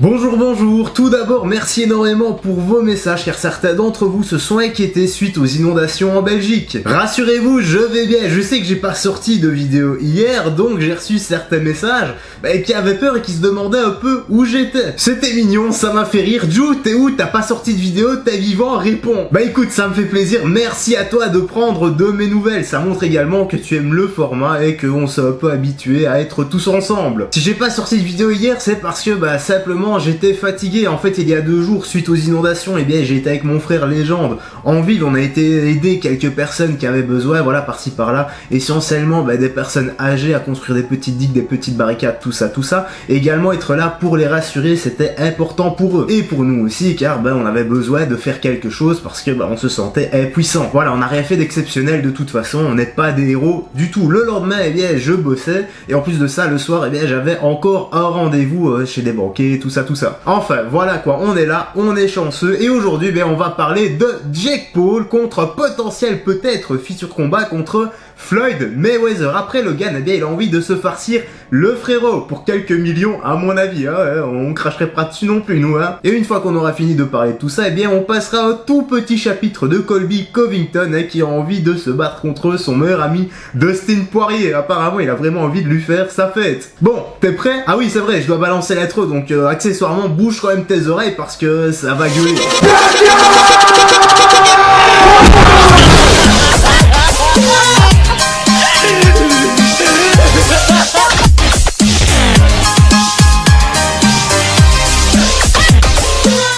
Bonjour, tout d'abord merci énormément pour vos messages car certains d'entre vous se sont inquiétés suite aux inondations en Belgique. Rassurez-vous, je vais bien, je sais que j'ai pas sorti de vidéo hier donc j'ai reçu certains messages qui avaient peur et qui se demandaient un peu où j'étais. C'était mignon, ça m'a fait rire. Jou, t'es où? T'as pas sorti de vidéo? T'es vivant? Réponds. Bah écoute, ça me fait plaisir, merci à toi de prendre de mes nouvelles, ça montre également que tu aimes le format et qu'on s'est un peu habitué à être tous ensemble. Si j'ai pas sorti de vidéo hier, c'est parce que simplement j'étais fatigué. En fait il y a 2 jours suite aux inondations, j'ai été avec mon frère Légende en ville, on a été aider quelques personnes qui avaient besoin, voilà, par-ci par-là, essentiellement des personnes âgées à construire des petites digues, des petites barricades, tout ça, et également être là pour les rassurer, c'était important pour eux, et pour nous aussi, car on avait besoin de faire quelque chose, parce que on se sentait impuissant. Voilà, on n'a rien fait d'exceptionnel de toute façon, on n'est pas des héros du tout. Le lendemain, je bossais, et en plus de ça, le soir, j'avais encore un rendez-vous chez des banquiers, tout ça. Enfin, voilà quoi, on est là, on est chanceux, et aujourd'hui, on va parler de Jake Paul contre potentiel peut-être futur combat contre Floyd Mayweather. Après Logan, il a envie de se farcir le frérot pour quelques millions à mon avis, on cracherait pas dessus non plus nous, Et une fois qu'on aura fini de parler de tout ça, on passera au tout petit chapitre de Colby Covington qui a envie de se battre contre son meilleur ami Dustin Poirier. Apparemment il a vraiment envie de lui faire sa fête. Bon, t'es prêt? Ah oui c'est vrai, je dois balancer l'intro, donc accessoirement bouge quand même tes oreilles parce que ça va gueuler.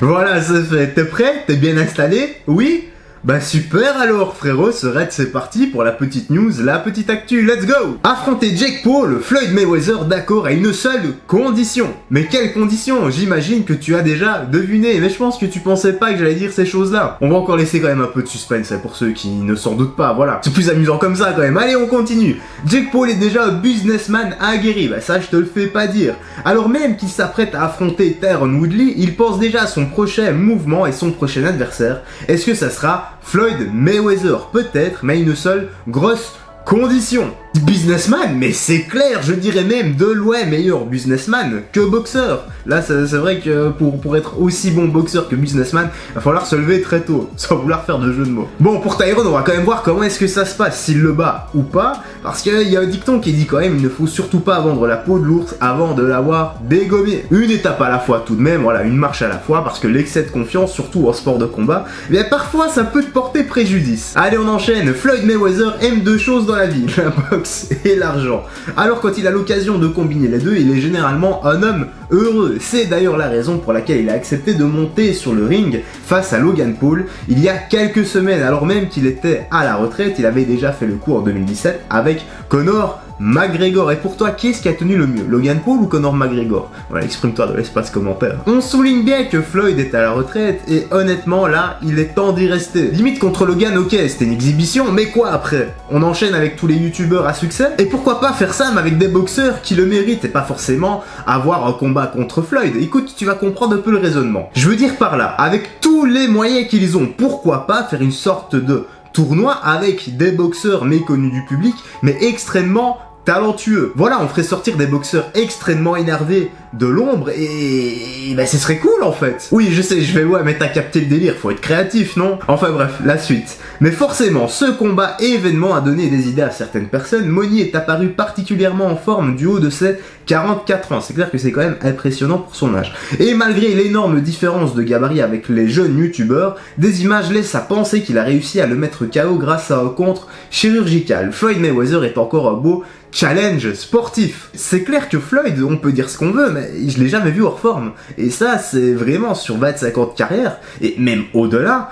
Voilà, c'est fait. T'es prêt? T'es bien installé? Oui? Bah super alors frérot, c'est parti pour la petite news, la petite actu, let's go! Affronter Jake Paul, Floyd Mayweather d'accord à une seule condition. Mais quelle condition? J'imagine que tu as déjà deviné, mais je pense que tu pensais pas que j'allais dire ces choses-là. On va encore laisser quand même un peu de suspense pour ceux qui ne s'en doutent pas, voilà. C'est plus amusant comme ça quand même, allez on continue. Jake Paul est déjà un businessman aguerri, ça je te le fais pas dire. Alors même qu'il s'apprête à affronter Tyron Woodley, il pense déjà à son prochain mouvement et son prochain adversaire. Est-ce que ça sera Floyd Mayweather? Peut-être, mais une seule grosse condition. Businessman, mais c'est clair, je dirais même de loin meilleur businessman que boxeur. Là, c'est vrai que pour être aussi bon boxeur que businessman, il va falloir se lever très tôt, sans vouloir faire de jeu de mots. Bon, pour Tyron, on va quand même voir comment est-ce que ça se passe, s'il le bat ou pas, parce qu'il y a un dicton qui dit quand même, il ne faut surtout pas vendre la peau de l'ours avant de l'avoir dégommé. Une étape à la fois tout de même, voilà, une marche à la fois, parce que l'excès de confiance, surtout en sport de combat, parfois ça peut te porter préjudice. Allez, on enchaîne. Floyd Mayweather aime 2 choses dans la vie, la boxe et l'argent. Alors quand il a l'occasion de combiner les deux, il est généralement un homme heureux. C'est d'ailleurs la raison pour laquelle il a accepté de monter sur le ring face à Logan Paul il y a quelques semaines, alors même qu'il était à la retraite. Il avait déjà fait le coup en 2017 avec Conor McGregor. Et pour toi, qui est-ce qui a tenu le mieux, Logan Paul ou Conor McGregor? Voilà, exprime-toi dans l'espace commentaire. On souligne bien que Floyd est à la retraite et honnêtement là, il est temps d'y rester. Limite contre Logan, ok, c'était une exhibition, mais quoi après? On enchaîne avec tous les youtubeurs à succès et pourquoi pas faire ça mais avec des boxeurs qui le méritent et pas forcément avoir un combat contre Floyd. Écoute, tu vas comprendre un peu le raisonnement. Je veux dire par là, avec tous les moyens qu'ils ont, pourquoi pas faire une sorte de tournoi avec des boxeurs méconnus du public mais extrêmement talentueux. Voilà, on ferait sortir des boxeurs extrêmement énervés de l'ombre et ce serait cool en fait. Oui, je sais, mais t'as capté le délire, faut être créatif, non? Enfin bref, la suite. Mais forcément, ce combat et événement a donné des idées à certaines personnes. Money est apparu particulièrement en forme du haut de ses 44 ans. C'est clair que c'est quand même impressionnant pour son âge. Et malgré l'énorme différence de gabarit avec les jeunes youtubeurs, des images laissent à penser qu'il a réussi à le mettre KO grâce à un contre chirurgical. Floyd Mayweather est encore un beau challenge sportif. C'est clair que Floyd, on peut dire ce qu'on veut, mais je l'ai jamais vu hors forme. Et ça, c'est vraiment sur 25 ans de carrière, et même au-delà,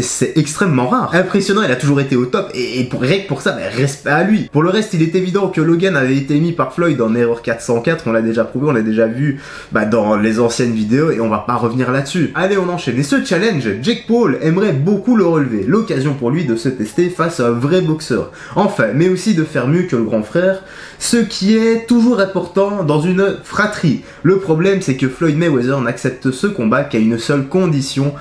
c'est extrêmement rare. Impressionnant, il a toujours été au top, et rien que pour ça, respect à lui. Pour le reste, il est évident que Logan avait été mis par Floyd en erreur 404, on l'a déjà prouvé, on l'a déjà vu dans les anciennes vidéos, et on va pas revenir là-dessus. Allez, on enchaîne. Et ce challenge, Jake Paul aimerait beaucoup le relever. L'occasion pour lui de se tester face à un vrai boxeur. Enfin, mais aussi de faire mieux que le grand frère, ce qui est toujours important dans une fratrie. Le problème, c'est que Floyd Mayweather n'accepte ce combat qu'à une seule condition,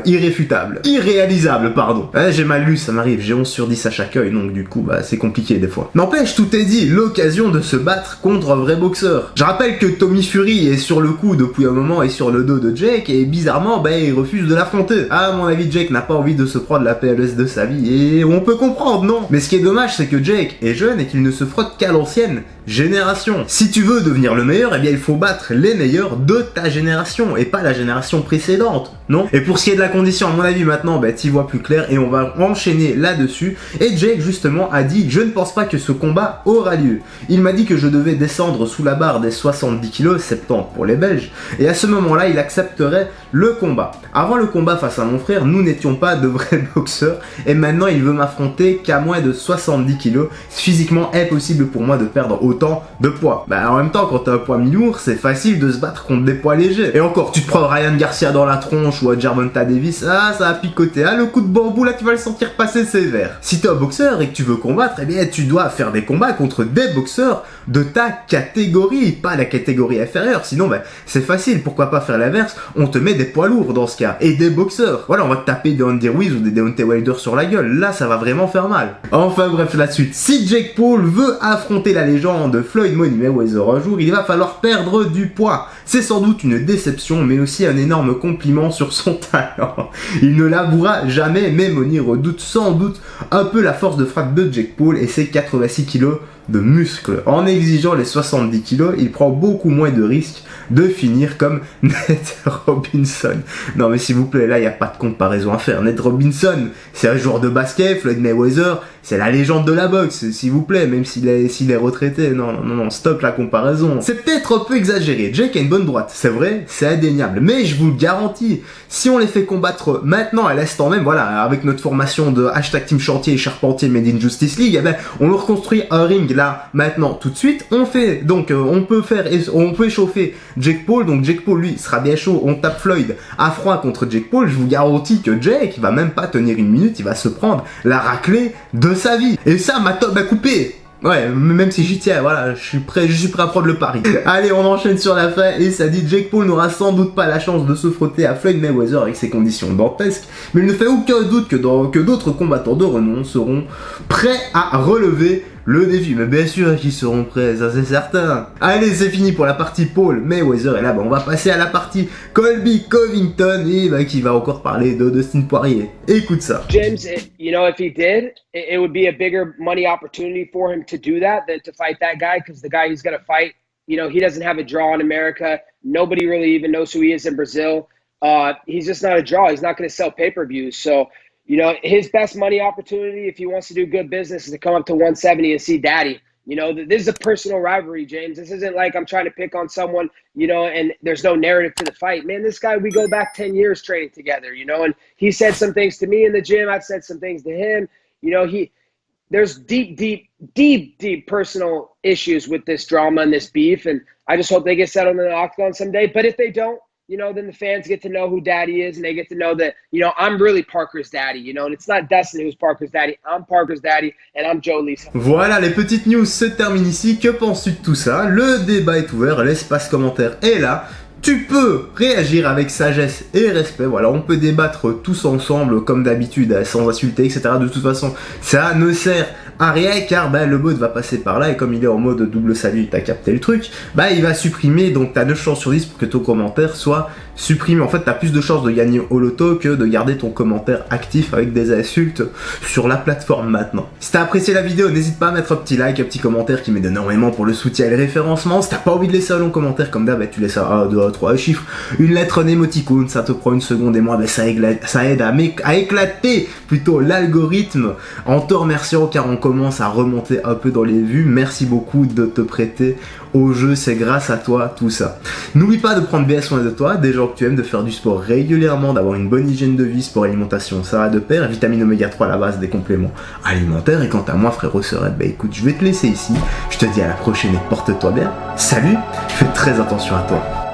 irréfutable. Irréalisable, pardon. Ouais, j'ai mal lu, ça m'arrive, j'ai 11 sur 10 à chaque œil, donc du coup, bah, c'est compliqué des fois. N'empêche, tout est dit, l'occasion de se battre contre un vrai boxeur. Je rappelle que Tommy Fury est sur le coup depuis un moment et sur le dos de Jake, et bizarrement, bah, il refuse de l'affronter. À mon avis, Jake n'a pas envie de se prendre la PLS de sa vie, et on peut comprendre, non? Mais ce qui est dommage, c'est que Jake est jeune et qu'il ne se frotte qu'à l'ancienne génération. Si tu veux devenir le meilleur, eh bien il faut battre les meilleurs de ta génération et pas la génération précédente, non? Et pour ce qui est de la condition, à mon avis maintenant, bah, t'y vois plus clair et on va enchaîner là-dessus. Et Jake justement a dit, je ne pense pas que ce combat aura lieu. Il m'a dit que je devais descendre sous la barre des 70 kg, 70 pour les Belges, et à ce moment-là, il accepterait le combat. Avant le combat face à mon frère, nous n'étions pas de vrais boxeurs et maintenant il veut m'affronter qu'à moins de 70 kg. Physiquement impossible pour moi de perdre autant de poids. Bah en même temps, quand t'as un poids mi-lourd, c'est facile de se battre contre des poids légers. Et encore, tu te prends Ryan Garcia dans la tronche ou Gervonta Davis, ah ça a picoté, ah le coup de bambou là tu vas le sentir passer sévère. Si t'es un boxeur et que tu veux combattre, eh bien tu dois faire des combats contre des boxeurs de ta catégorie, pas la catégorie inférieure, sinon bah, c'est facile, pourquoi pas faire l'inverse, on te met des poids lourds dans ce cas, et des boxeurs. Voilà, on va te taper des Andy Ruiz ou des Deontay Wilder sur la gueule, là ça va vraiment faire mal. Enfin bref, la suite, si Jake Paul veut affronter la légende Floyd Money Mayweather un jour, il va falloir perdre du poids. C'est sans doute une déception, mais aussi un énorme compliment sur son talent. Il ne l'avouera jamais, mais Money redoute sans doute un peu la force de frappe de Jake Paul et ses 86 kg de muscles. En exigeant les 70 kg, il prend beaucoup moins de risques de finir comme Nate Robinson. Non mais s'il vous plaît, là il n'y a pas de comparaison à faire. Nate Robinson, c'est un joueur de basket, Floyd Mayweather, c'est la légende de la boxe, s'il vous plaît, même s'il est retraité. Non, stop la comparaison. C'est peut-être un peu exagéré, Jake a une bonne droite, c'est vrai, c'est indéniable, mais je vous le garantis, si on les fait combattre maintenant à l'instant même, voilà, avec notre formation de #Team Chantier et Charpentier Made in Justice League, eh ben, on leur construit un ring là, maintenant, tout de suite, on peut échauffer Jake Paul, donc Jake Paul lui sera bien chaud, on tape Floyd à froid contre Jake Paul, je vous garantis que Jake va même pas tenir une minute, il va se prendre la raclée de sa vie. Et ça, ma top a coupé. Ouais, même si j'y tiens, voilà, je suis prêt à prendre le pari. Allez, on enchaîne sur la fin et ça dit Jake Paul n'aura sans doute pas la chance de se frotter à Floyd Mayweather avec ses conditions dantesques, mais il ne fait aucun doute que d'autres combattants de renom seront prêts à relever le défi. Mais bien sûr qu'ils seront prêts, ça c'est certain. Allez, c'est fini pour la partie Paul Mayweather et là, bah, on va passer à la partie Colby Covington et bah, qui va encore parler de Dustin Poirier. Écoute ça. James, you know, if he did, it would be a bigger money opportunity for him to do that than to fight that guy, because the guy he's going to fight, you know, he doesn't have a draw in America. Nobody really even knows who he is in Brazil. He's just not a draw. He's not going to sell pay-per-views. So, you know, his best money opportunity, if he wants to do good business, is to come up to 170 and see Daddy. You know, this is a personal rivalry, James. This isn't like I'm trying to pick on someone, you know, and there's no narrative to the fight. Man, this guy, we go back 10 years training together, you know, and he said some things to me in the gym. I've said some things to him. You know, there's deep personal issues with this drama and this beef. And I just hope they get settled in the octagon someday. But if they don't, you know, then the fans get to know who Daddy is, and they get to know that, you know, I'm really Parker's daddy, you know, and it's not Dustin who's Parker's daddy, I'm Parker's daddy, and I'm Joe Lee. Voilà, les petites news se terminent ici. Que penses-tu de tout ça? Le débat est ouvert, l'espace commentaire est là. Tu peux réagir avec sagesse et respect, voilà, on peut débattre tous ensemble comme d'habitude, sans insulter, etc. De toute façon, ça ne sert à rien car bah, le bot va passer par là et comme il est en mode double salut, t'as capté le truc, bah il va supprimer, donc t'as 9 chances sur 10 pour que ton commentaire soit supprimé. En fait, t'as plus de chances de gagner au loto que de garder ton commentaire actif avec des insultes sur la plateforme maintenant. Si t'as apprécié la vidéo, n'hésite pas à mettre un petit like, un petit commentaire qui m'aide énormément pour le soutien et le référencement. Si t'as pas envie de laisser un long commentaire comme d'hab, bah, tu laisses un, 2, 3 chiffres, une lettre, un émoticône, ça te prend une seconde et moi, bah, ça aide à éclater plutôt l'algorithme en te remerciant car on commence à remonter un peu dans les vues. Merci beaucoup de te prêter au jeu, c'est grâce à toi tout ça. N'oublie pas de prendre bien soin de toi, des gens que tu aimes, de faire du sport régulièrement, d'avoir une bonne hygiène de vie, sport, alimentation, ça va de pair, vitamine oméga 3 à la base des compléments alimentaires. Et quant à moi, frérot Serette, bah écoute, je vais te laisser ici, je te dis à la prochaine et porte-toi bien. Salut, fais très attention à toi.